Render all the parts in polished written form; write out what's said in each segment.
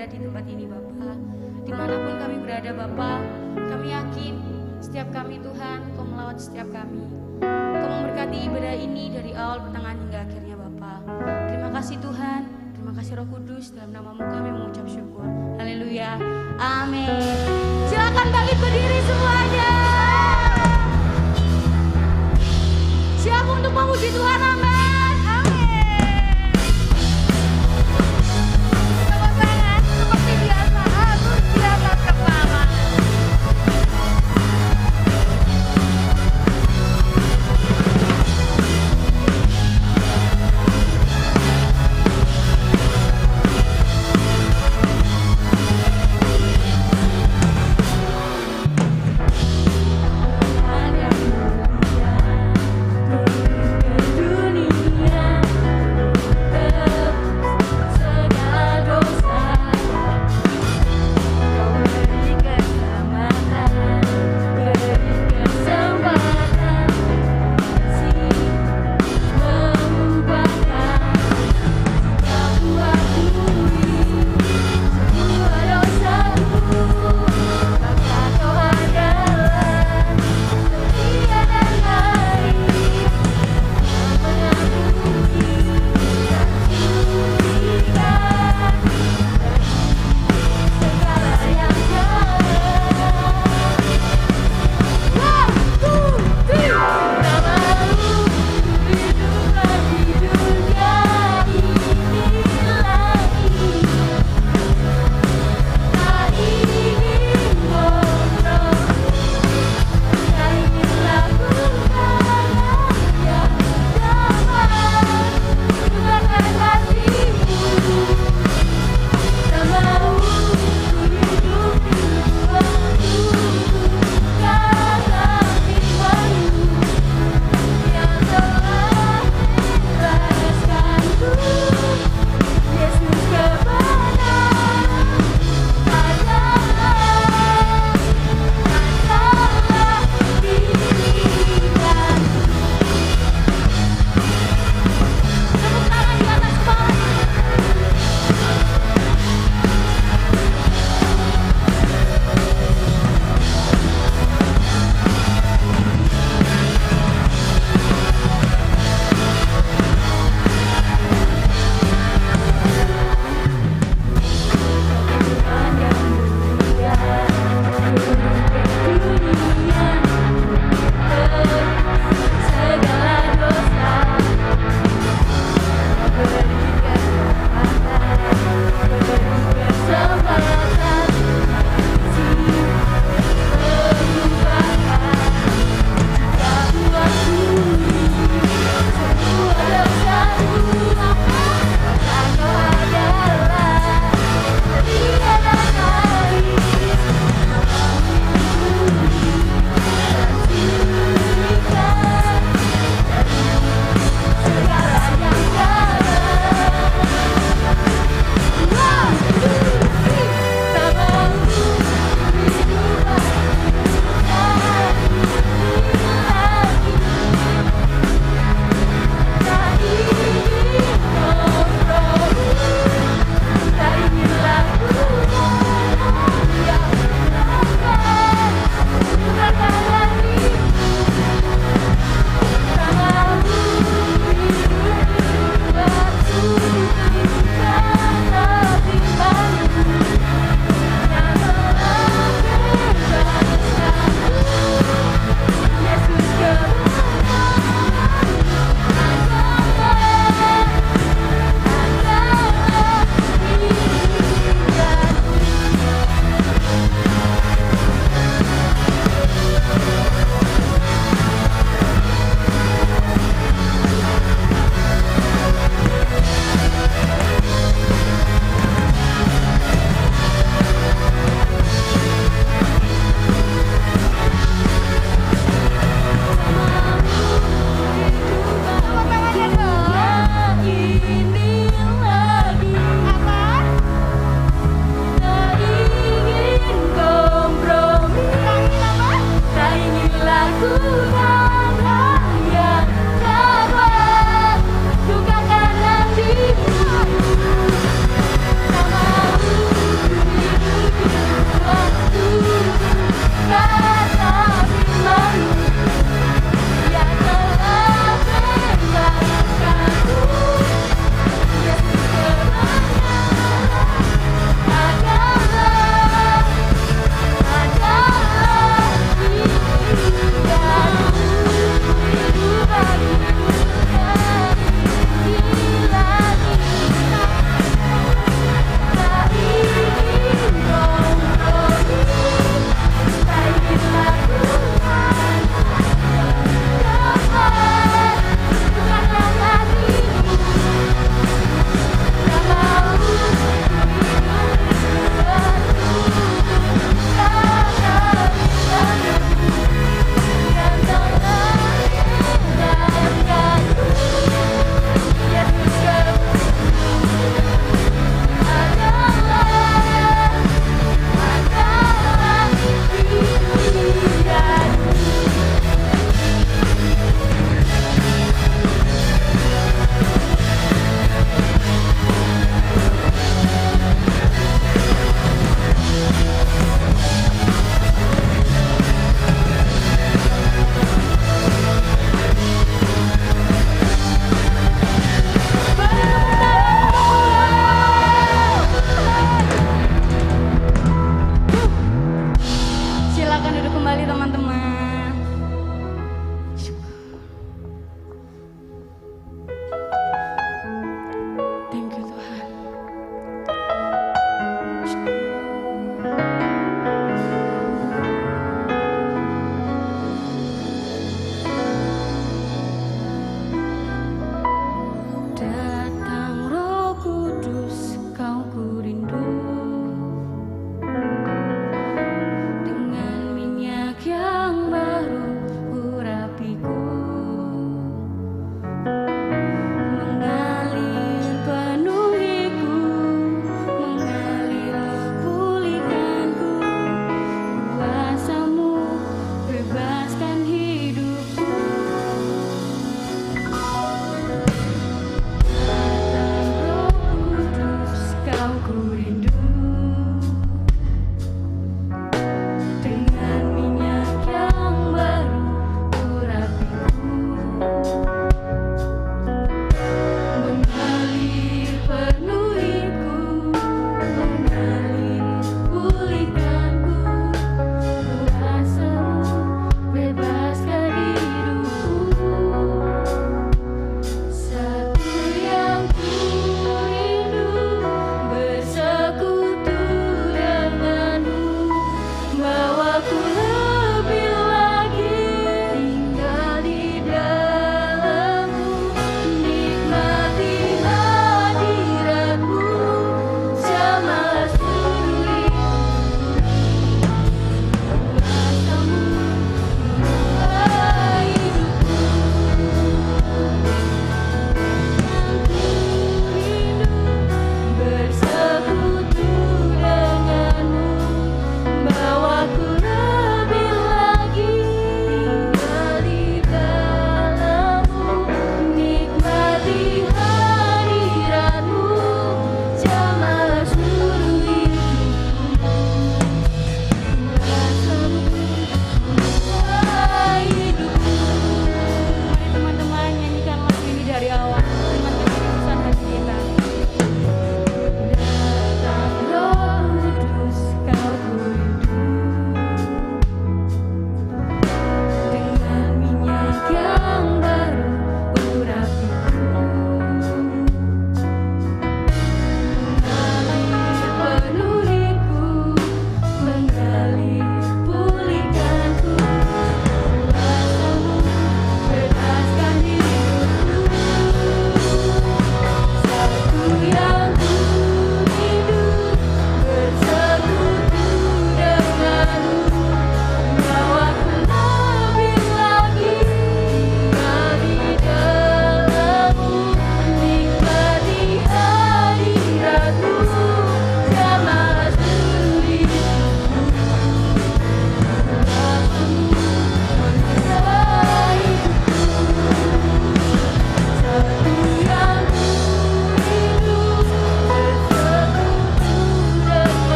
berada di tempat ini Bapa. Dimanapun kami berada Bapa, kami yakin setiap kami Tuhan, Kau melawat setiap kami. Kau memberkati ibadah ini dari awal, pertengahan hingga akhirnya Bapa. Terima kasih Tuhan, terima kasih Roh Kudus, dalam namamu kami mengucap syukur. Haleluya, amin. Silakan bangkit berdiri semuanya. Siap untuk memuji Tuhan, amin. Tepuk tangan seperti biasa, harus di atas kepala.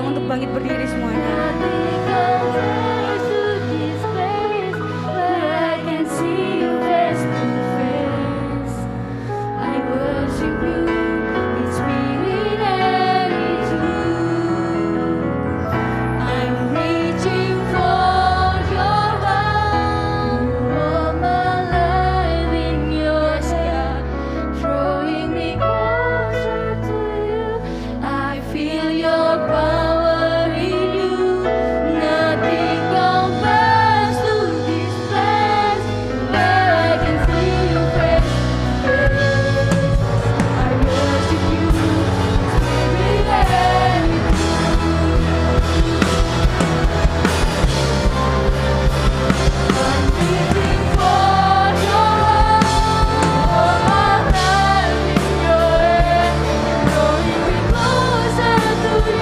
undang untuk bangkit berdiri semuanya. To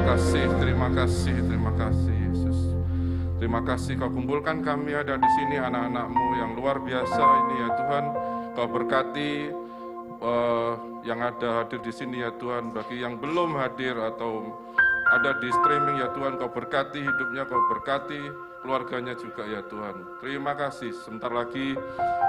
terima kasih Yesus. Terima kasih Kau kumpulkan kami ada di sini anak-anak-Mu yang luar biasa ini ya Tuhan. Kau berkati yang ada hadir di sini ya Tuhan. Bagi yang belum hadir atau ada di streaming ya Tuhan, Kau berkati hidupnya, Kau berkati keluarganya juga ya Tuhan. Terima kasih. Sebentar lagi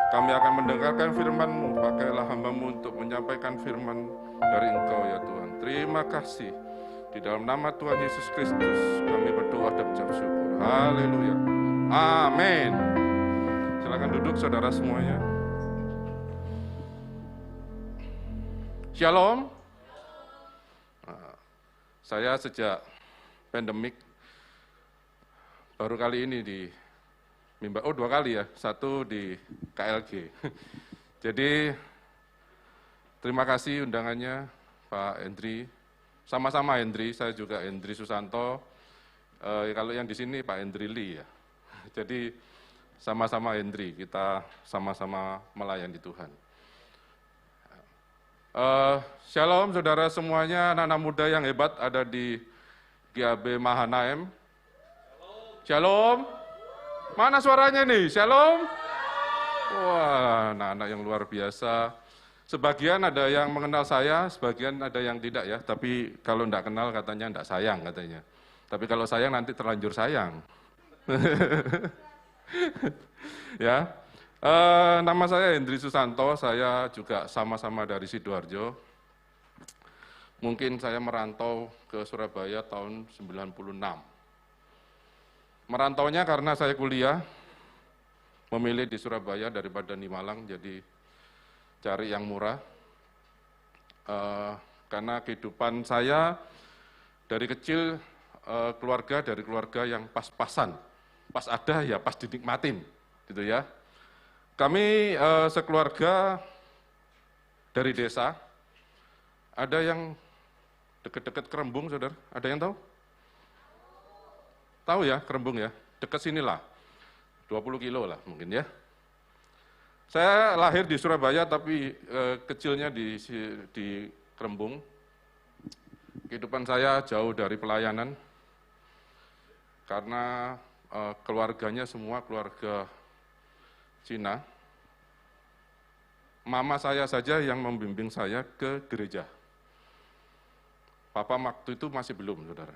kami akan mendengarkan firman-Mu. Pakailah hamba-Mu untuk menyampaikan firman dari Engkau ya Tuhan. Terima kasih. Di dalam nama Tuhan Yesus Kristus kami berdoa dan mengucap syukur. Haleluya. Amin. Silakan duduk saudara semuanya. Shalom. Saya sejak pandemik baru kali ini di Mimbar, 2 kali ya, 1 di KLG. Jadi terima kasih undangannya Pak Hendri, sama-sama Hendri, saya juga Hendri Susanto. Kalau yang di sini Pak Hendri Lee ya. Jadi sama-sama Hendri, kita sama-sama melayani Tuhan. Shalom saudara semuanya, anak-anak muda yang hebat ada di GAB Mahanaim. Shalom. Mana suaranya nih? Shalom. Wah, anak-anak yang luar biasa. Sebagian ada yang mengenal saya, sebagian ada yang tidak ya. Tapi kalau tidak kenal katanya tidak sayang katanya. Tapi kalau sayang nanti terlanjur sayang. Ya. Nama saya Hendri Susanto, saya juga sama-sama dari Sidoarjo. Mungkin saya merantau ke Surabaya tahun 96. Merantaunya karena saya kuliah, memilih di Surabaya daripada di Malang, jadi cari yang murah. Karena kehidupan saya dari kecil dari keluarga yang pas-pasan, pas ada ya pas dinikmatin, gitu ya. Kami sekeluarga dari desa, ada yang deket-deket Kerembung, saudara, ada yang tahu? Tahu ya, Kerembung ya, dekat sinilah, 20 kilo lah mungkin ya. Saya lahir di Surabaya tapi kecilnya di Kerembung. Kehidupan saya jauh dari pelayanan, karena keluarganya semua keluarga Cina. Mama saya saja yang membimbing saya ke gereja. Papa waktu itu masih belum, saudara.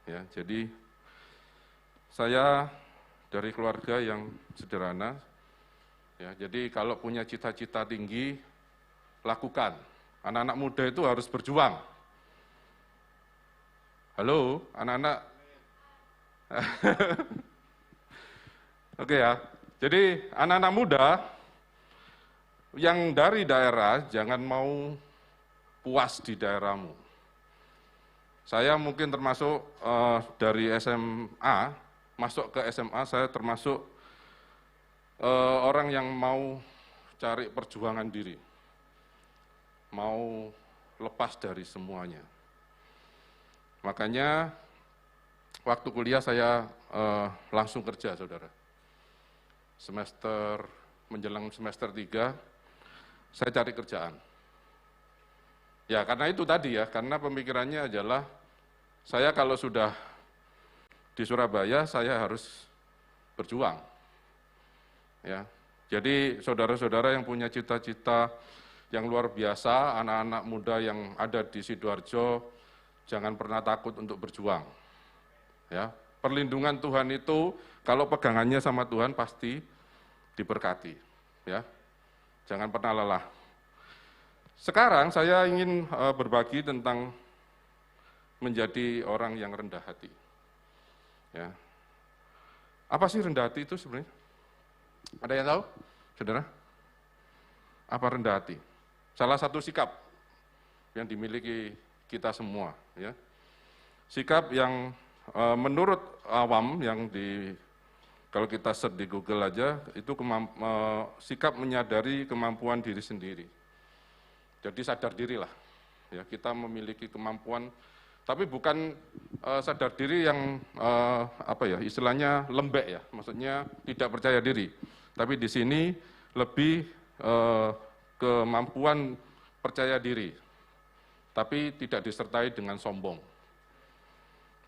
Ya, jadi saya dari keluarga yang sederhana, ya, jadi kalau punya cita-cita tinggi, lakukan. Anak-anak muda itu harus berjuang. Halo, anak-anak. Oke ya, jadi anak-anak muda yang dari daerah, jangan mau puas di daerahmu. Saya mungkin termasuk dari SMA, masuk ke SMA, saya termasuk orang yang mau cari perjuangan diri, mau lepas dari semuanya. Makanya waktu kuliah saya langsung kerja, saudara. Menjelang semester 3, saya cari kerjaan. Ya karena itu tadi ya, karena pemikirannya adalah saya kalau sudah di Surabaya, saya harus berjuang. Ya, jadi saudara-saudara yang punya cita-cita yang luar biasa, anak-anak muda yang ada di Sidoarjo, jangan pernah takut untuk berjuang. Ya, perlindungan Tuhan itu kalau pegangannya sama Tuhan pasti diberkati. Ya, jangan pernah lelah. Sekarang saya ingin berbagi tentang menjadi orang yang rendah hati. Ya. Apa sih rendah hati itu sebenarnya? Ada yang tahu, saudara? Apa rendah hati? Salah satu sikap yang dimiliki kita semua. Ya. Sikap yang menurut awam, kalau kita search di Google aja, itu sikap menyadari kemampuan diri sendiri. Jadi sadar dirilah. Ya, kita memiliki kemampuan, tapi bukan sadar diri yang istilahnya lembek ya, maksudnya tidak percaya diri. Tapi di sini lebih kemampuan percaya diri, tapi tidak disertai dengan sombong.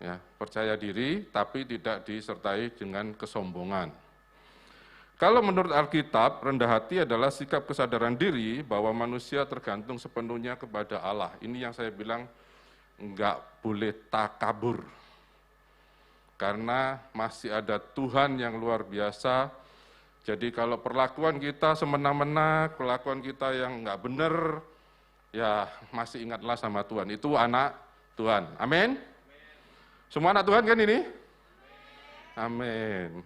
Ya, percaya diri tapi tidak disertai dengan kesombongan. Kalau menurut Alkitab, rendah hati adalah sikap kesadaran diri bahwa manusia tergantung sepenuhnya kepada Allah. Ini yang saya bilang enggak boleh takabur. Karena masih ada Tuhan yang luar biasa. Jadi kalau perlakuan kita semena-mena, perlakuan kita yang enggak benar, ya masih ingatlah sama Tuhan. Itu anak Tuhan. Amin. Semua anak Tuhan kan ini? Amin.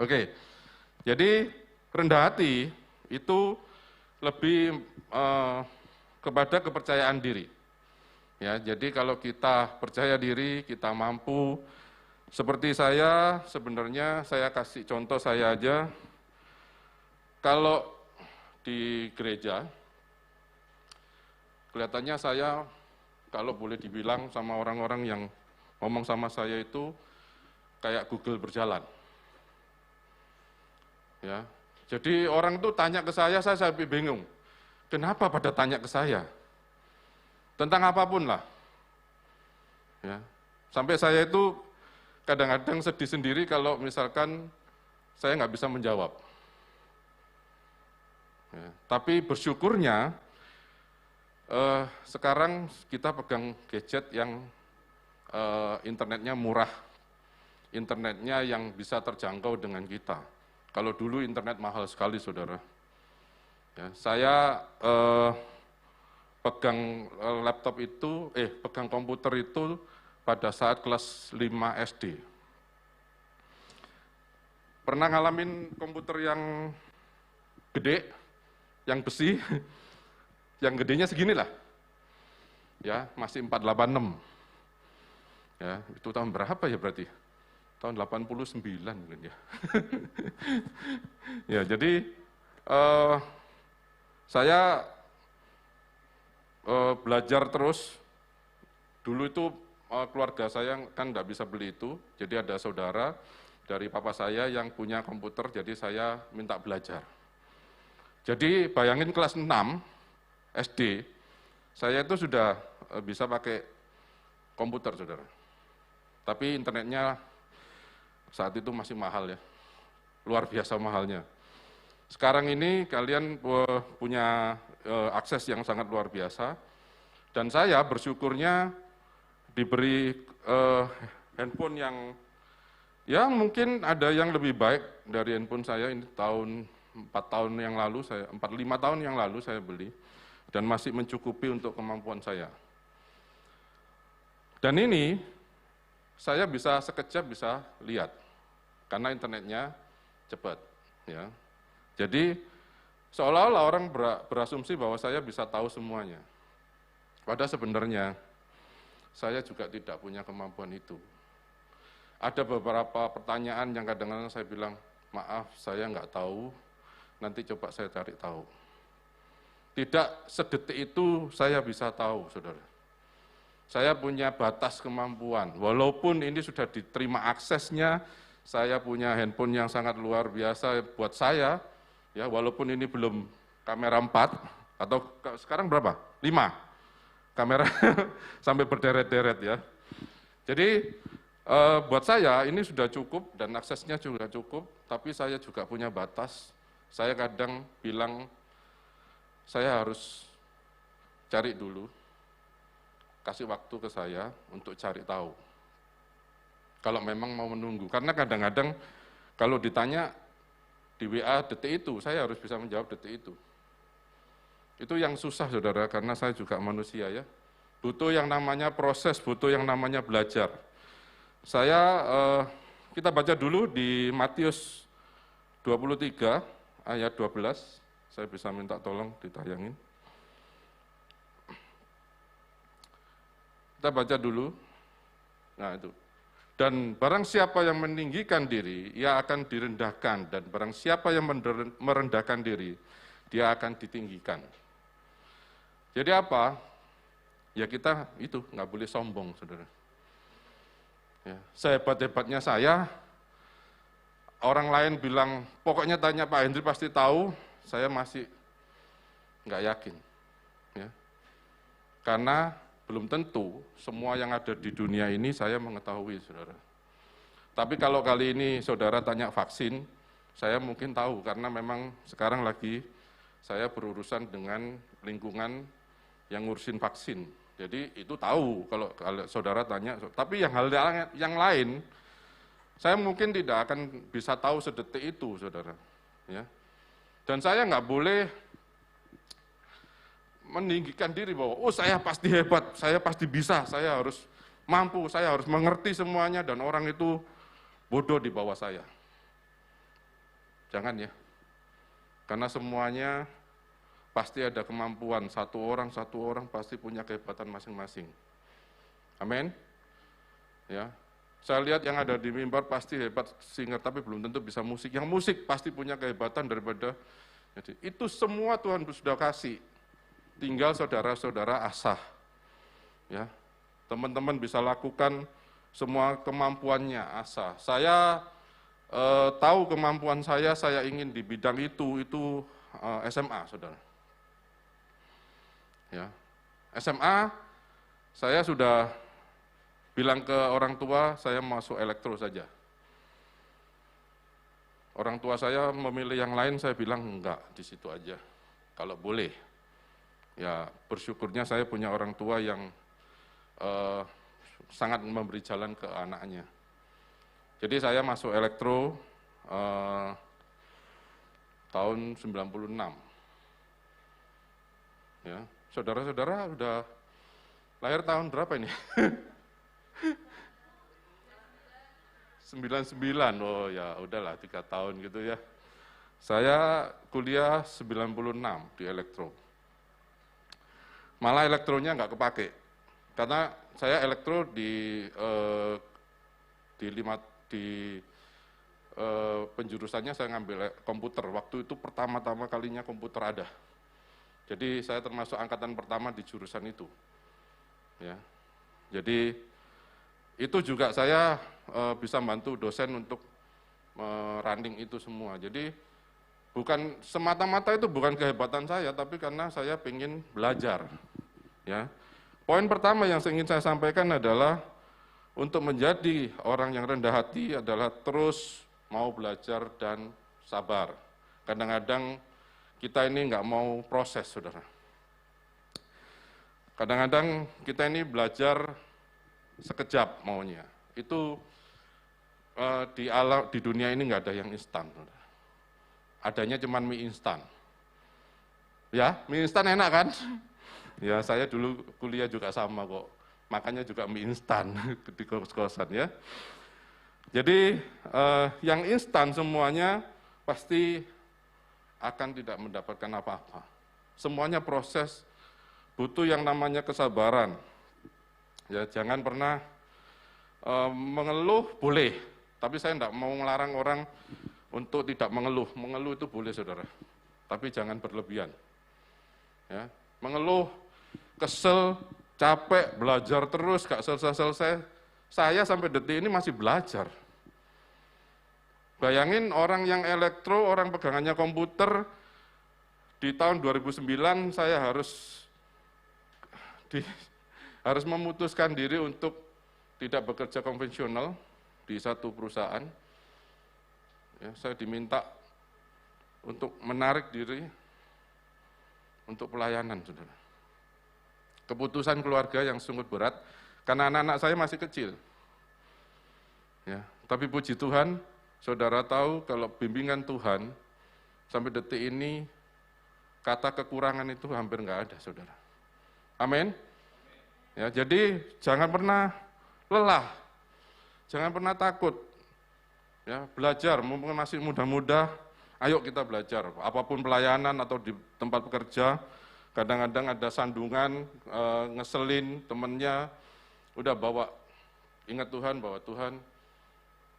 Oke, jadi rendah hati itu lebih kepada kepercayaan diri. Ya, jadi kalau kita percaya diri, kita mampu. Seperti saya, sebenarnya saya kasih contoh saya aja. Kalau di gereja, kelihatannya saya kalau boleh dibilang sama orang-orang yang ngomong sama saya itu kayak Google berjalan. Ya, jadi orang itu tanya ke saya sampai bingung. Kenapa pada tanya ke saya? Tentang apapun lah. Ya, sampai saya itu kadang-kadang sedih sendiri kalau misalkan saya nggak bisa menjawab. Ya, tapi bersyukurnya sekarang kita pegang gadget yang internetnya murah, internetnya yang bisa terjangkau dengan kita. Kalau dulu internet mahal sekali, saudara. Ya, saya pegang laptop itu, pegang komputer itu pada saat kelas 5 SD. Pernah ngalamin komputer yang gede, yang besi, yang gedenya segini lah. Ya, masih 486. Ya, itu tahun berapa ya berarti? Tahun 89 mungkin ya. Ya, jadi saya belajar terus. Dulu itu keluarga saya kan nggak bisa beli itu, jadi ada saudara dari papa saya yang punya komputer, jadi saya minta belajar. Jadi bayangin kelas 6 SD, saya itu sudah bisa pakai komputer, saudara. Tapi internetnya saat itu masih mahal ya, luar biasa mahalnya. Sekarang ini kalian punya akses yang sangat luar biasa, dan saya bersyukurnya diberi handphone yang mungkin ada yang lebih baik dari handphone saya. Ini 4 tahun yang lalu, 5 tahun yang lalu saya beli, dan masih mencukupi untuk kemampuan saya. Dan ini saya bisa sekejap bisa lihat, karena internetnya cepat. Ya. Jadi seolah-olah orang berasumsi bahwa saya bisa tahu semuanya. Padahal sebenarnya saya juga tidak punya kemampuan itu. Ada beberapa pertanyaan yang kadang-kadang saya bilang, maaf saya nggak tahu, nanti coba saya cari tahu. Tidak sedetik itu saya bisa tahu, saudara. Saya punya batas kemampuan, walaupun ini sudah diterima aksesnya, saya punya handphone yang sangat luar biasa buat saya, ya walaupun ini belum kamera 4, atau sekarang berapa? 5 kamera sampai berderet-deret ya. Jadi buat saya ini sudah cukup dan aksesnya juga cukup, tapi saya juga punya batas. Saya kadang bilang, saya harus cari dulu, kasih waktu ke saya untuk cari tahu. Kalau memang mau menunggu, karena kadang-kadang kalau ditanya di WA detik itu, saya harus bisa menjawab detik itu. Itu yang susah, saudara, karena saya juga manusia ya. Butuh yang namanya proses, butuh yang namanya belajar. Kita baca dulu di Matius 23 ayat 12. Saya bisa minta tolong ditayangin. Kita baca dulu. Nah itu. Dan barang siapa yang meninggikan diri, ia akan direndahkan. Dan barang siapa yang merendahkan diri, dia akan ditinggikan. Jadi apa? Ya kita itu nggak boleh sombong, saudara. Ya, sehebat-hebatnya saya, orang lain bilang, pokoknya tanya Pak Hendri pasti tahu, saya masih nggak yakin. Ya. Karena belum tentu semua yang ada di dunia ini saya mengetahui, saudara. Tapi kalau kali ini saudara tanya vaksin, saya mungkin tahu karena memang sekarang lagi saya berurusan dengan lingkungan yang ngurusin vaksin. Jadi itu tahu kalau saudara tanya. Tapi yang lain, saya mungkin tidak akan bisa tahu sedetik itu, saudara. Ya. Dan saya nggak boleh meninggikan diri bahwa, oh saya pasti hebat, saya pasti bisa, saya harus mampu, saya harus mengerti semuanya, dan orang itu bodoh di bawah saya. Jangan ya, karena semuanya pasti ada kemampuan, satu orang pasti punya kehebatan masing-masing. Amin. Ya, saya lihat yang ada di mimbar pasti hebat singer, tapi belum tentu bisa musik. Yang musik pasti punya kehebatan daripada. Jadi itu semua Tuhan sudah kasih. Tinggal saudara-saudara asah. Ya, teman-teman bisa lakukan semua kemampuannya asah. Saya tahu kemampuan saya ingin di bidang itu SMA, saudara. Ya, SMA saya sudah bilang ke orang tua saya masuk elektro saja. Orang tua saya memilih yang lain, saya bilang enggak, di situ aja. Kalau boleh. Ya, bersyukurnya saya punya orang tua yang sangat memberi jalan ke anaknya. Jadi saya masuk elektro tahun 96. Ya, saudara-saudara udah lahir tahun berapa ini? 99, oh ya udahlah 3 tahun gitu ya. Saya kuliah 96 di elektro. Malah elektronya nggak kepake, karena saya elektro di penjurusannya saya ngambil komputer. Waktu itu pertama-tama kalinya komputer ada. Jadi saya termasuk angkatan pertama di jurusan itu. Ya, jadi itu juga saya bisa bantu dosen untuk running itu semua. Jadi bukan semata-mata itu bukan kehebatan saya, tapi karena saya ingin belajar. Ya, poin pertama yang ingin saya sampaikan adalah untuk menjadi orang yang rendah hati adalah terus mau belajar dan sabar. Kadang-kadang kita ini nggak mau proses, saudara. Kadang-kadang kita ini belajar sekejap maunya. Itu di dunia ini nggak ada yang instan. Adanya cuma mie instan. Ya, mie instan enak kan? Ya, saya dulu kuliah juga sama kok. Makanya juga mie instan di kos-kosan ya. Jadi yang instan semuanya pasti akan tidak mendapatkan apa-apa. Semuanya proses, butuh yang namanya kesabaran. Ya, jangan pernah mengeluh boleh, tapi saya tidak mau melarang orang untuk tidak mengeluh. Mengeluh itu boleh, saudara, tapi jangan berlebihan. Ya, mengeluh, kesel, capek, belajar terus, gak selesai-selesai. Saya sampai detik ini masih belajar. Bayangin orang yang elektro, orang pegangannya komputer, di tahun 2009 saya harus memutuskan diri untuk tidak bekerja konvensional di satu perusahaan. Ya, saya diminta untuk menarik diri untuk pelayanan, saudara. Keputusan keluarga yang sungguh berat, karena anak-anak saya masih kecil. Ya, tapi puji Tuhan, saudara tahu kalau bimbingan Tuhan, sampai detik ini, kata kekurangan itu hampir nggak ada, saudara. Amin. Ya, jadi jangan pernah lelah, jangan pernah takut. Ya, belajar, mumpung masih muda-muda, ayo kita belajar. Apapun pelayanan atau di tempat bekerja, kadang-kadang ada sandungan, ngeselin temennya, udah bawa, ingat Tuhan bahwa Tuhan,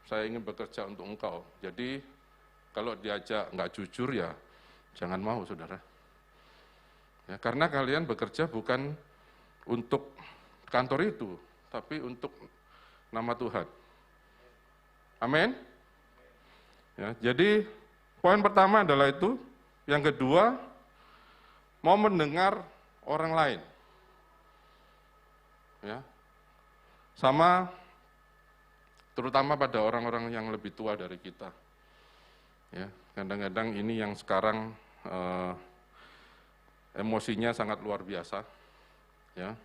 saya ingin bekerja untuk Engkau. Jadi kalau diajak nggak jujur ya, jangan mau, saudara. Ya, karena kalian bekerja bukan untuk kantor itu, tapi untuk nama Tuhan. Amin. Ya, jadi poin pertama adalah itu. Yang kedua, mau mendengar orang lain. ya. Sama terutama pada orang-orang yang lebih tua dari kita. Ya, kadang-kadang ini yang sekarang emosinya sangat luar biasa, ya.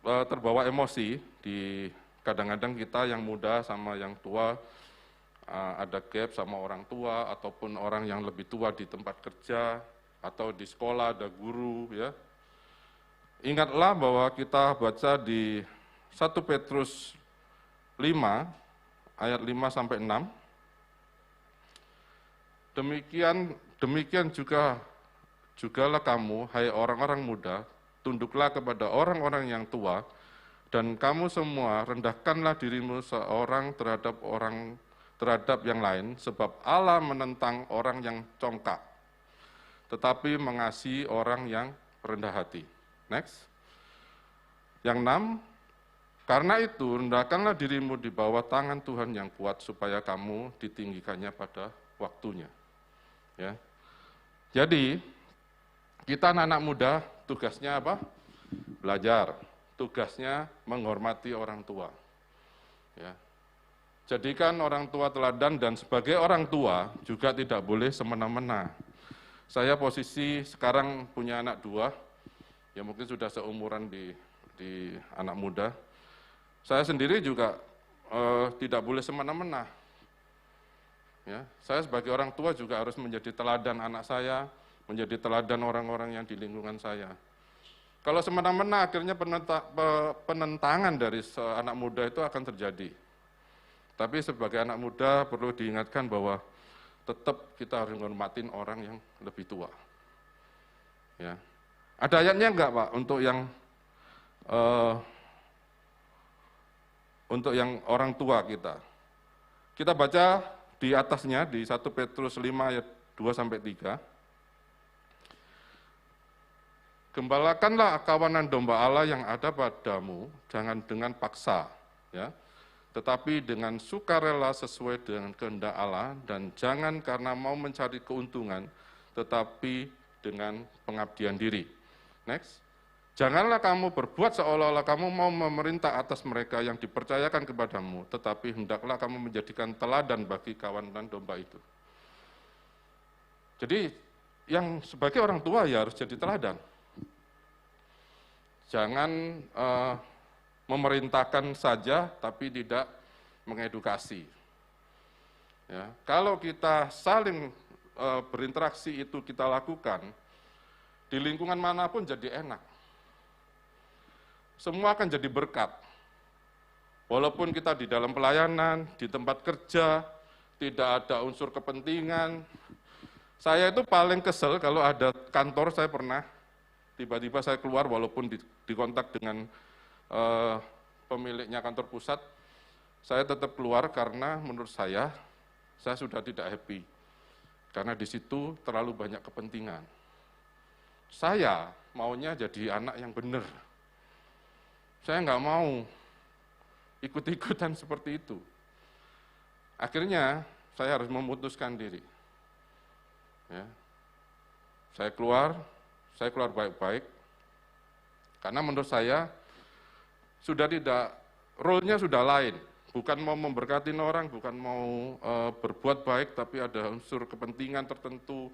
Terbawa emosi di kadang-kadang kita yang muda sama yang tua ada gap sama orang tua ataupun orang yang lebih tua di tempat kerja atau di sekolah ada guru, ya. Ingatlah bahwa kita baca di 1 Petrus 5 ayat 5 sampai 6. Demikian jugalah kamu, hai orang-orang muda, tunduklah kepada orang-orang yang tua, dan kamu semua rendahkanlah dirimu seorang terhadap yang lain, sebab Allah menentang orang yang congkak, tetapi mengasihi orang yang rendah hati. Next. Yang 6, karena itu rendahkanlah dirimu di bawah tangan Tuhan yang kuat, supaya kamu ditinggikannya pada waktunya. Ya. Jadi, kita anak-anak muda tugasnya apa? Belajar. Tugasnya menghormati orang tua. Ya. Jadikan orang tua teladan, dan sebagai orang tua juga tidak boleh semena-mena. Saya posisi sekarang punya anak 2, ya mungkin sudah seumuran di anak muda. Saya sendiri juga tidak boleh semena-mena. Ya, saya sebagai orang tua juga harus menjadi teladan anak saya, menjadi teladan orang-orang yang di lingkungan saya. Kalau semena-mena akhirnya penentangan dari anak muda itu akan terjadi. Tapi sebagai anak muda perlu diingatkan bahwa tetap kita harus menghormatin orang yang lebih tua. Ya. Ada ayatnya enggak, Pak, untuk yang orang tua kita? Kita baca di atasnya, di 1 Petrus 5 ayat 2-3. Gembalakanlah kawanan domba Allah yang ada padamu, jangan dengan paksa, ya, tetapi dengan sukarela sesuai dengan kehendak Allah, dan jangan karena mau mencari keuntungan, tetapi dengan pengabdian diri. Next. Janganlah kamu berbuat seolah-olah kamu mau memerintah atas mereka yang dipercayakan kepadamu, tetapi hendaklah kamu menjadikan teladan bagi kawanan domba itu. Jadi, yang sebagai orang tua ya harus jadi teladan. Jangan memerintahkan saja, tapi tidak mengedukasi. Ya, kalau kita saling berinteraksi itu kita lakukan, di lingkungan manapun jadi enak. Semua akan jadi berkat. Walaupun kita di dalam pelayanan, di tempat kerja, tidak ada unsur kepentingan. Saya itu paling kesel kalau ada kantor, saya pernah, tiba-tiba saya keluar walaupun dikontak dengan pemiliknya kantor pusat, saya tetap keluar karena menurut saya sudah tidak happy. Karena di situ terlalu banyak kepentingan. Saya maunya jadi anak yang benar. Saya nggak mau ikut-ikutan seperti itu. Akhirnya saya harus memutuskan diri. Ya. Saya keluar baik-baik, karena menurut saya sudah tidak, role-nya sudah lain. Bukan mau memberkati orang, bukan mau berbuat baik, tapi ada unsur kepentingan tertentu,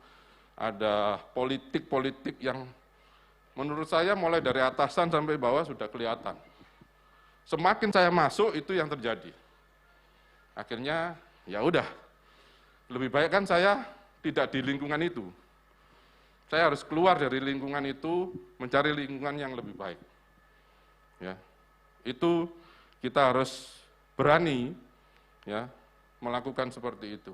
ada politik-politik yang menurut saya mulai dari atasan sampai bawah sudah kelihatan. Semakin saya masuk itu yang terjadi. Akhirnya ya udah, lebih baik kan saya tidak di lingkungan itu. Saya harus keluar dari lingkungan itu, mencari lingkungan yang lebih baik. Ya, itu kita harus berani ya melakukan seperti itu.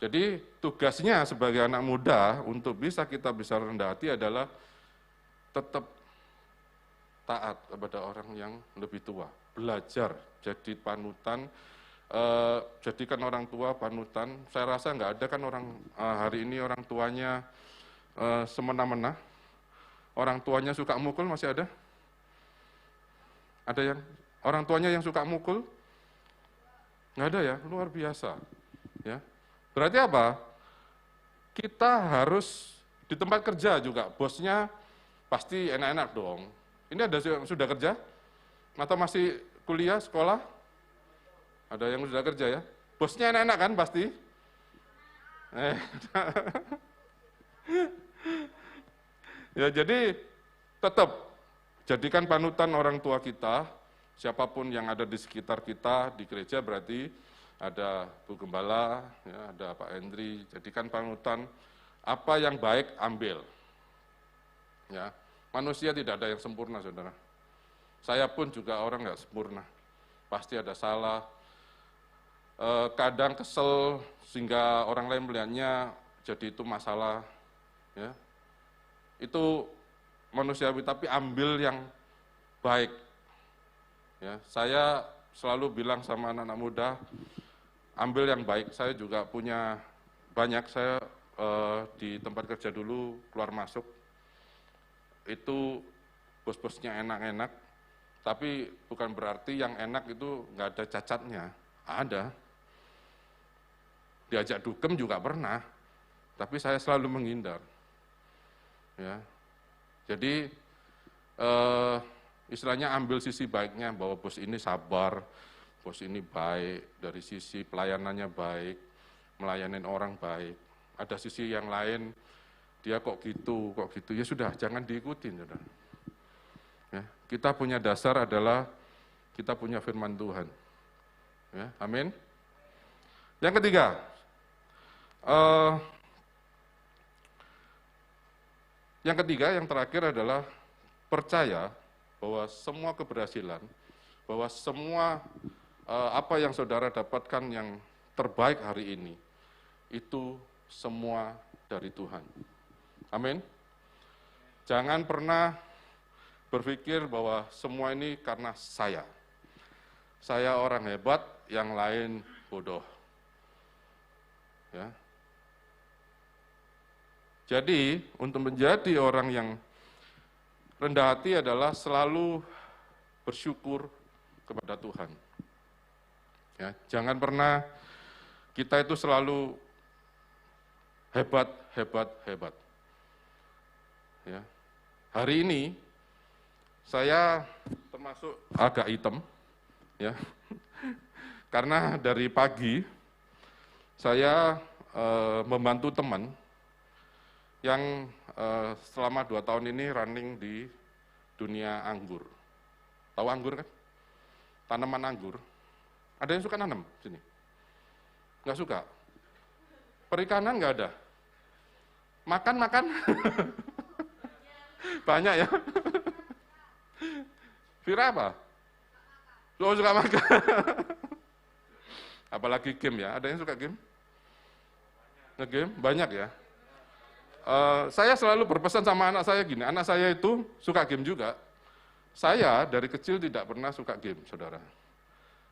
Jadi tugasnya sebagai anak muda untuk kita bisa rendah hati adalah tetap taat kepada orang yang lebih tua, belajar jadi panutan, jadikan orang tua panutan. Saya rasa nggak ada kan orang hari ini orang tuanya semena-mena, orang tuanya suka mukul, masih ada? Ada yang orang tuanya yang suka mukul? Nggak ada ya, luar biasa. Ya, berarti apa? Kita harus di tempat kerja juga, bosnya pasti enak-enak dong. Ini ada yang sudah kerja? Atau masih kuliah, sekolah? Ada yang sudah kerja ya? Bosnya enak-enak kan pasti? Ya jadi tetap jadikan panutan orang tua kita, siapapun yang ada di sekitar kita, di gereja berarti ada Bu Gembala, ya, ada Pak Hendri, jadikan panutan, apa yang baik ambil. Ya, manusia tidak ada yang sempurna, saudara. Saya pun juga orang nggak sempurna, pasti ada salah, kadang kesel sehingga orang lain melihatnya jadi itu masalah, ya. Itu manusiawi, tapi ambil yang baik. Ya, saya selalu bilang sama anak-anak muda, ambil yang baik. Saya juga punya banyak, saya di tempat kerja dulu keluar masuk, itu bos-bosnya enak-enak, tapi bukan berarti yang enak itu nggak ada cacatnya, ada. Diajak dugem juga pernah, tapi saya selalu menghindar. Ya, jadi istilahnya ambil sisi baiknya, bahwa bos ini sabar, bos ini baik, dari sisi pelayanannya baik, melayanin orang baik. Ada sisi yang lain, dia kok gitu, ya sudah, jangan diikutin. Saudara. Ya, kita punya dasar adalah kita punya firman Tuhan. Ya, amin. Yang ketiga, yang terakhir adalah percaya bahwa semua keberhasilan, bahwa semua apa yang saudara dapatkan yang terbaik hari ini, itu semua dari Tuhan. Amin. Jangan pernah berpikir bahwa semua ini karena saya. Saya orang hebat, yang lain bodoh. Ya. Jadi, untuk menjadi orang yang rendah hati adalah selalu bersyukur kepada Tuhan. Ya, jangan pernah kita itu selalu hebat. Ya. Hari ini saya termasuk agak hitam, ya, karena dari pagi saya membantu teman yang selama 2 tahun ini running di dunia anggur. Tahu anggur kan? Tanaman anggur. Ada yang suka nanam sini? Nggak suka? Perikanan nggak ada? Makan? Banyak ya? Vira apa? Oh, suka makan. Apalagi game ya, ada yang suka game? Nge-game? Banyak ya? Saya selalu berpesan sama anak saya gini, anak saya itu suka game juga. Saya dari kecil tidak pernah suka game, saudara.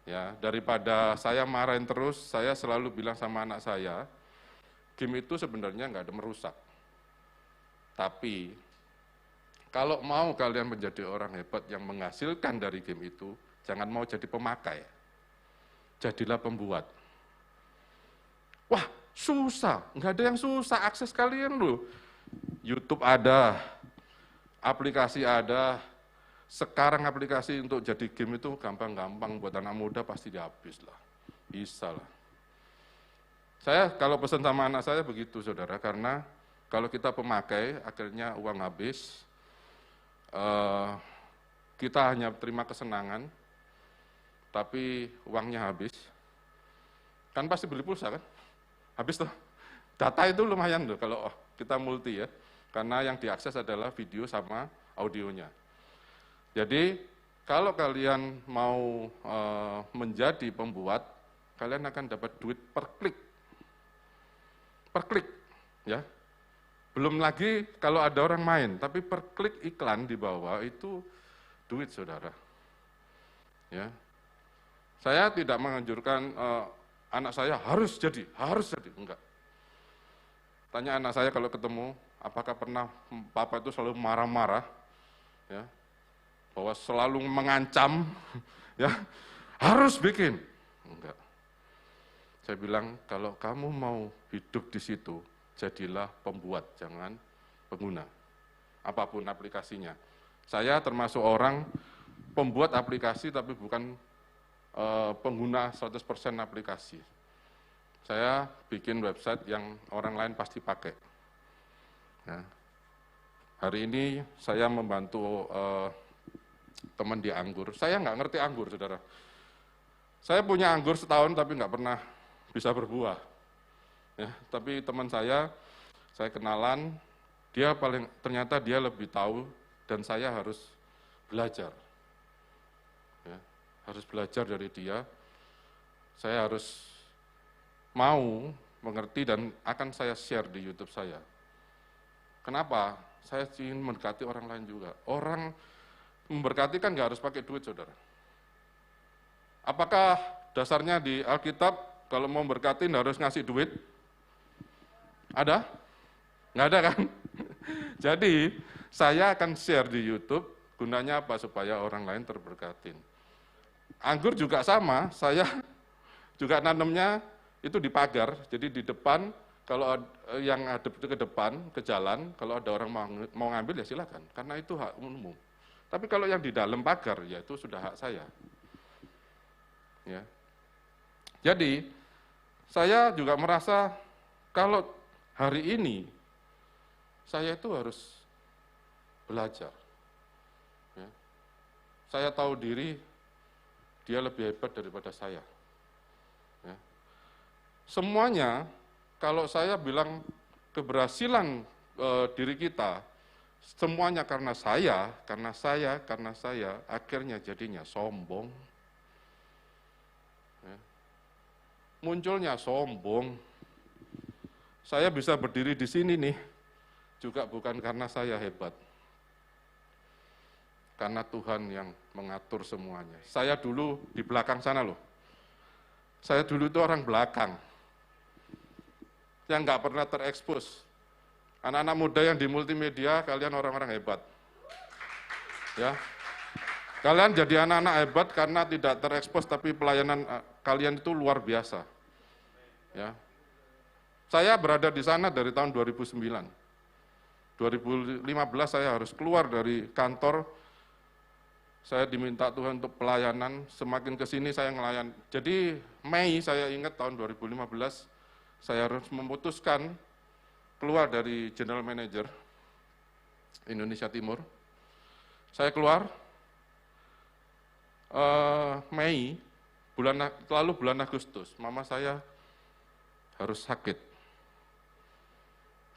Ya, daripada saya marahin terus, saya selalu bilang sama anak saya, game itu sebenarnya nggak ada merusak. Tapi, kalau mau kalian menjadi orang hebat yang menghasilkan dari game itu, jangan mau jadi pemakai. Jadilah pembuat. Wah, susah, nggak ada yang susah, akses kalian loh. YouTube ada, aplikasi ada, sekarang aplikasi untuk jadi game itu gampang-gampang, buat anak muda pasti habis lah, bisa lah. Saya kalau pesan sama anak saya begitu, saudara, karena kalau kita pemakai, akhirnya uang habis, kita hanya terima kesenangan, tapi uangnya habis, kan pasti beli pulsa kan? Habis tuh, data itu lumayan loh kalau kita multi ya, karena yang diakses adalah video sama audionya. Jadi kalau kalian mau menjadi pembuat, kalian akan dapat duit per klik, ya. Belum lagi kalau ada orang main, tapi per klik iklan di bawah itu duit, saudara. Ya, saya tidak menganjurkan anak saya harus jadi, enggak. Tanya anak saya kalau ketemu, apakah pernah papa itu selalu marah-marah, ya, bahwa selalu mengancam, ya, harus bikin, enggak. Saya bilang, kalau kamu mau hidup di situ, jadilah pembuat, jangan pengguna, apapun aplikasinya. Saya termasuk orang pembuat aplikasi tapi bukan pengguna 100% aplikasi. Saya bikin website yang orang lain pasti pakai. Ya. Hari ini saya membantu teman di anggur. Saya nggak ngerti anggur, saudara. Saya punya anggur setahun tapi nggak pernah bisa berbuah. Ya, tapi teman saya kenalan, ternyata dia lebih tahu dan saya harus belajar. Ya, harus belajar dari dia. Saya harus mau mengerti dan akan saya share di YouTube saya. Kenapa? Saya ingin memberkati orang lain juga. Orang memberkati kan nggak harus pakai duit, saudara. Apakah dasarnya di Alkitab kalau mau memberkati harus ngasih duit? Ada? Nggak ada kan? Jadi saya akan share di YouTube, gunanya apa? Supaya orang lain terberkatin. Anggur juga sama, saya juga nanamnya itu di pagar, jadi di depan. Kalau yang hadap ke depan, ke jalan, kalau ada orang mau ngambil ya silakan, karena itu hak umum. Tapi kalau yang di dalam pagar, ya itu sudah hak saya. Ya. Jadi, saya juga merasa kalau hari ini, saya itu harus belajar. Ya. Saya tahu diri, dia lebih hebat daripada saya. Ya. Semuanya, kalau saya bilang keberhasilan diri kita, semuanya karena saya, akhirnya jadinya sombong. Ya. Munculnya sombong. Saya bisa berdiri di sini nih, juga bukan karena saya hebat. Karena Tuhan yang mengatur semuanya. Saya dulu di belakang sana loh. Saya dulu itu orang belakang. Yang nggak pernah terekspos. Anak-anak muda yang di multimedia, kalian orang-orang hebat. Ya, kalian jadi anak-anak hebat karena tidak terekspos, tapi pelayanan kalian itu luar biasa. Ya, saya berada di sana dari tahun 2009. 2015 saya harus keluar dari kantor. Saya diminta Tuhan untuk pelayanan. Semakin ke sini saya ngelayan. Jadi Mei saya ingat tahun 2015. Saya harus memutuskan keluar dari General Manager Indonesia Timur. Saya keluar Mei, lalu bulan Agustus, mama saya harus sakit.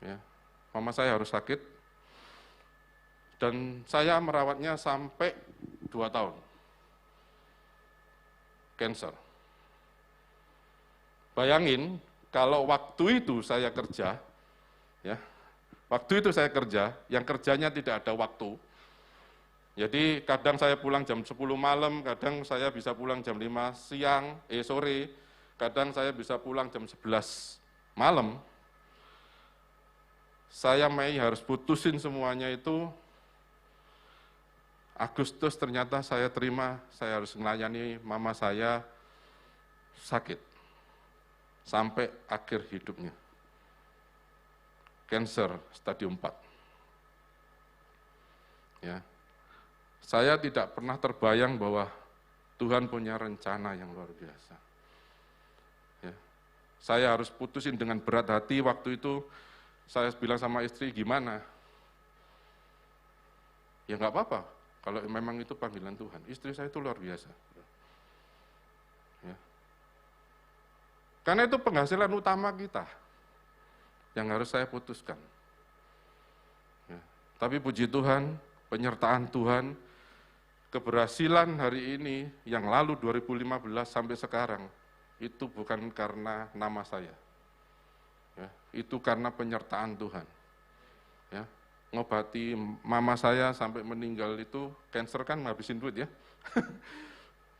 Ya, mama saya harus sakit, dan saya merawatnya sampai 2 tahun. Cancer. Bayangin, kalau waktu itu saya kerja, ya, yang kerjanya tidak ada waktu. Jadi kadang saya pulang jam 10 malam, kadang saya bisa pulang jam 5 sore, kadang saya bisa pulang jam 11 malam. Saya Mei harus putusin semuanya itu. Agustus ternyata saya terima, saya harus melayani mama saya sakit. Sampai akhir hidupnya. Cancer stadium 4. Ya. Saya tidak pernah terbayang bahwa Tuhan punya rencana yang luar biasa. Ya. Saya harus putusin dengan berat hati. Waktu itu saya bilang sama istri, gimana? Ya nggak apa-apa, kalau memang itu panggilan Tuhan. Istri saya itu luar biasa. Ya. Karena itu penghasilan utama kita yang harus saya putuskan. Ya. Tapi puji Tuhan, penyertaan Tuhan, keberhasilan hari ini yang lalu 2015 sampai sekarang, itu bukan karena nama saya. Ya. Itu karena penyertaan Tuhan. Ya. Ngobati mama saya sampai meninggal itu, cancer kan ngabisin duit ya.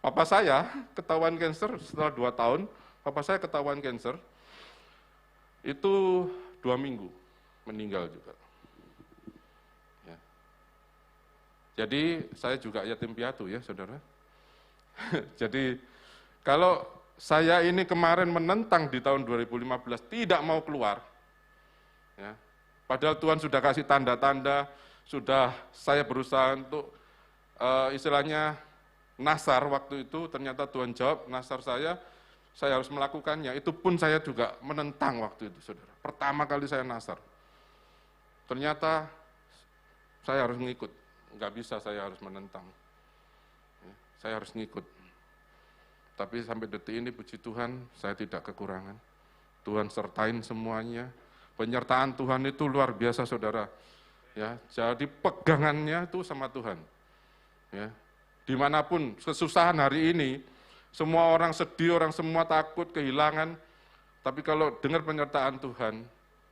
Papa saya ketahuan cancer setelah 2 tahun, papa saya ketahuan cancer, itu 2 minggu meninggal juga. Ya. Jadi saya juga yatim piatu ya saudara. Jadi kalau saya ini kemarin menentang di tahun 2015 tidak mau keluar, ya, padahal Tuhan sudah kasih tanda-tanda, sudah saya berusaha untuk istilahnya nasar waktu itu, ternyata Tuhan jawab nasar saya harus melakukannya. Itu pun saya juga menentang waktu itu, saudara. Pertama kali saya nasar. Ternyata saya harus ngikut, nggak bisa saya harus menentang. Saya harus ngikut. Tapi sampai detik ini puji Tuhan, saya tidak kekurangan. Tuhan sertain semuanya. Penyertaan Tuhan itu luar biasa, saudara. Ya, jadi pegangannya itu sama Tuhan. Ya, dimanapun kesusahan hari ini, semua orang sedih, orang semua takut, kehilangan. Tapi kalau dengar penyertaan Tuhan,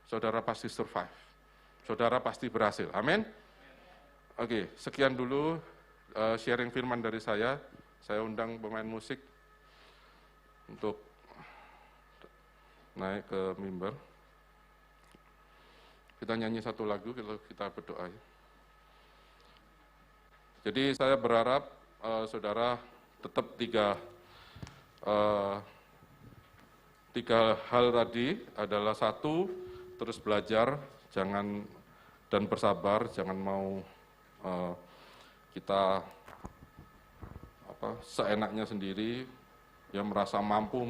saudara pasti survive. Saudara pasti berhasil. Amin. Oke, sekian dulu sharing firman dari saya. Saya undang pemain musik untuk naik ke mimbar. Kita nyanyi satu lagu, kita berdoa. Jadi saya berharap saudara tetap tiga hal tadi adalah satu, terus belajar, jangan dan bersabar, jangan mau kita seenaknya sendiri, ya merasa mampu,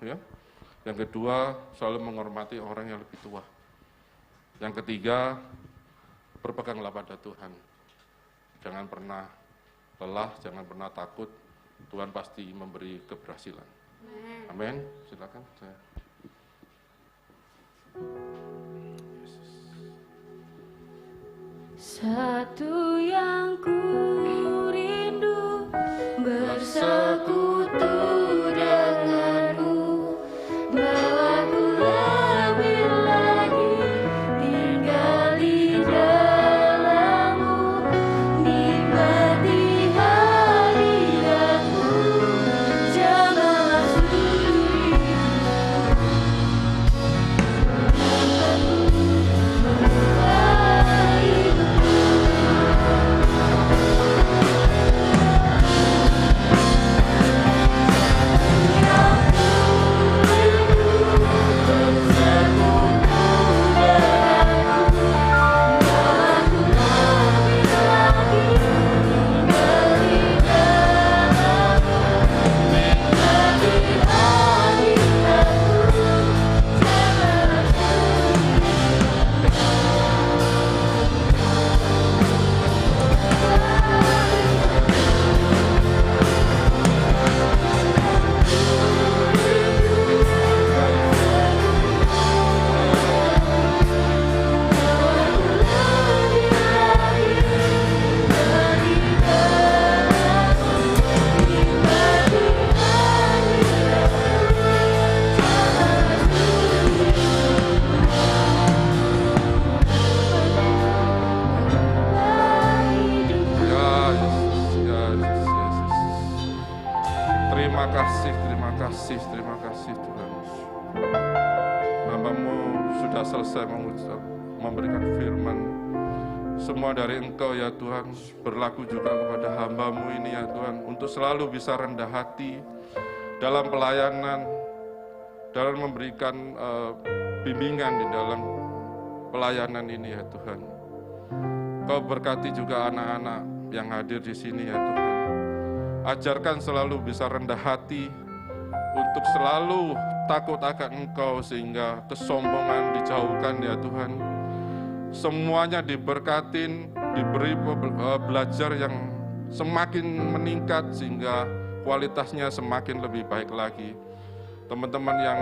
ya. Yang kedua, selalu menghormati orang yang lebih tua. Yang ketiga, berpeganglah pada Tuhan. Jangan pernah lelah, jangan pernah takut. Tuhan pasti memberi keberhasilan. Amin. Silakan. Satu yang ku rindu bersekutu denganmu, bawaku lebih lagi tinggal di dalammu, nikmati hadiratmu, janganlah sendiri. Terima kasih Tuhan. Hamba-Mu sudah selesai memberikan firman. Semua dari Engkau ya Tuhan, berlaku juga kepada hamba-Mu ini ya Tuhan, untuk selalu bisa rendah hati dalam pelayanan, dalam memberikan bimbingan di dalam pelayanan ini ya Tuhan. Kau berkati juga anak-anak yang hadir di sini ya Tuhan. Ajarkan selalu bisa rendah hati, untuk selalu takut akan Engkau, sehingga kesombongan dijauhkan ya Tuhan. Semuanya diberkatin, diberi belajar yang semakin meningkat, sehingga kualitasnya semakin lebih baik lagi. Teman-teman yang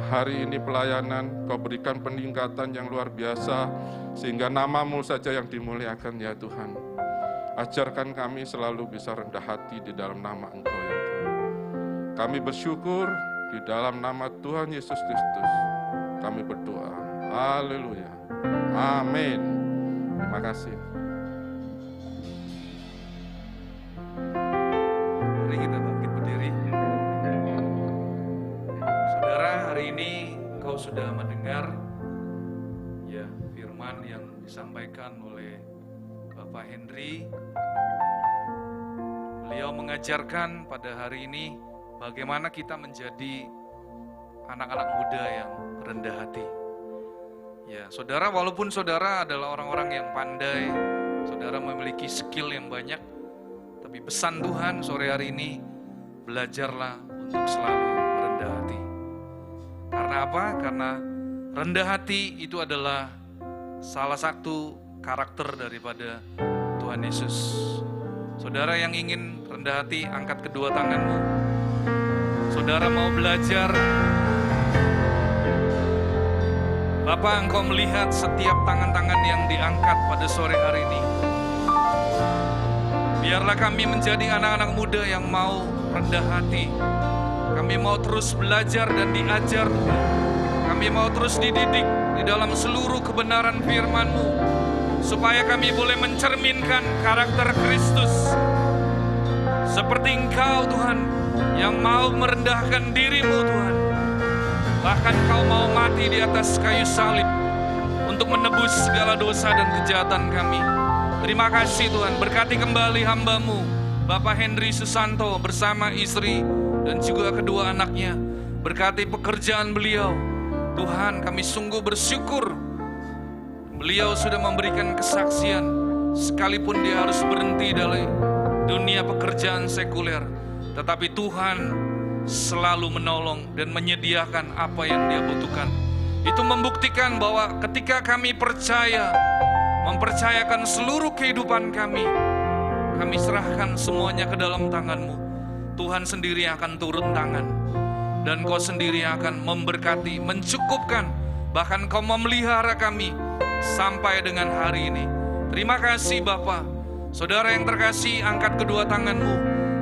hari ini pelayanan, Kau berikan peningkatan yang luar biasa, sehingga nama-Mu saja yang dimuliakan ya Tuhan. Ajarkan kami selalu bisa rendah hati di dalam nama Engkau ya Tuhan. Kami bersyukur di dalam nama Tuhan Yesus Kristus. Kami berdoa. Haleluya. Amin. Terima kasih. Mari kita bangkit berdiri. Saudara, hari ini kau sudah mendengar ya firman yang disampaikan oleh Bapak Henry. Beliau mengajarkan pada hari ini bagaimana kita menjadi anak-anak muda yang rendah hati. Ya, saudara, walaupun saudara adalah orang-orang yang pandai, saudara memiliki skill yang banyak, tapi pesan Tuhan sore hari ini, belajarlah untuk selalu rendah hati. Karena apa? Karena rendah hati itu adalah salah satu karakter daripada Tuhan Yesus. Saudara yang ingin rendah hati, angkat kedua tanganmu. Saudara mau belajar. Bapak, Engkau melihat setiap tangan-tangan yang diangkat pada sore hari ini. Biarlah kami menjadi anak-anak muda yang mau rendah hati. Kami mau terus belajar dan diajar. Kami mau terus dididik di dalam seluruh kebenaran firman-Mu, supaya kami boleh mencerminkan karakter Kristus. Seperti Engkau Tuhan, yang mau merendahkan diri-Mu Tuhan. Bahkan Kau mau mati di atas kayu salib untuk menebus segala dosa dan kejahatan kami. Terima kasih Tuhan, berkati kembali hamba-Mu, Bapak Henry Susanto bersama istri dan juga kedua anaknya. Berkati pekerjaan beliau. Tuhan, kami sungguh bersyukur. Beliau sudah memberikan kesaksian, sekalipun dia harus berhenti dari dunia pekerjaan sekuler. Tetapi Tuhan selalu menolong dan menyediakan apa yang dia butuhkan. Itu membuktikan bahwa ketika kami percaya, mempercayakan seluruh kehidupan kami serahkan semuanya ke dalam tangan-Mu. Tuhan sendiri akan turun tangan, dan Kau sendiri akan memberkati, mencukupkan, bahkan Kau memelihara kami sampai dengan hari ini. Terima kasih Bapa. Saudara yang terkasih, angkat kedua tanganmu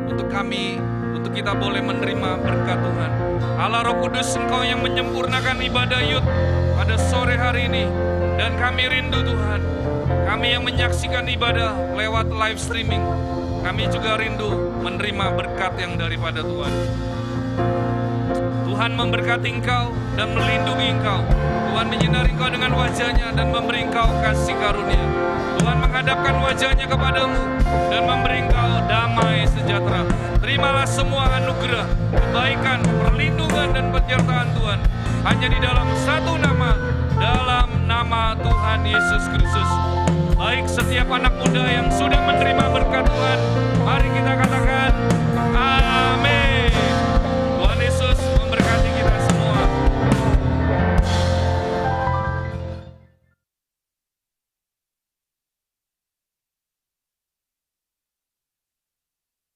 untuk kami, untuk kita boleh menerima berkat Tuhan. Allah Roh Kudus, Engkau yang menyempurnakan ibadah Yud pada sore hari ini. Dan kami rindu Tuhan, kami yang menyaksikan ibadah lewat live streaming, kami juga rindu menerima berkat yang daripada Tuhan. Tuhan memberkati Engkau dan melindungi Engkau. Tuhan menyinari Engkau dengan wajah-Nya dan memberi Engkau kasih karunia. Tuhan menghadapkan wajah-Nya kepadamu dan memberi Engkau damai sejahtera. Terimalah semua anugerah, kebaikan, perlindungan dan penyertaan Tuhan hanya di dalam satu nama, dalam nama Tuhan Yesus Kristus. Baik setiap anak muda yang sudah menerima berkat Tuhan,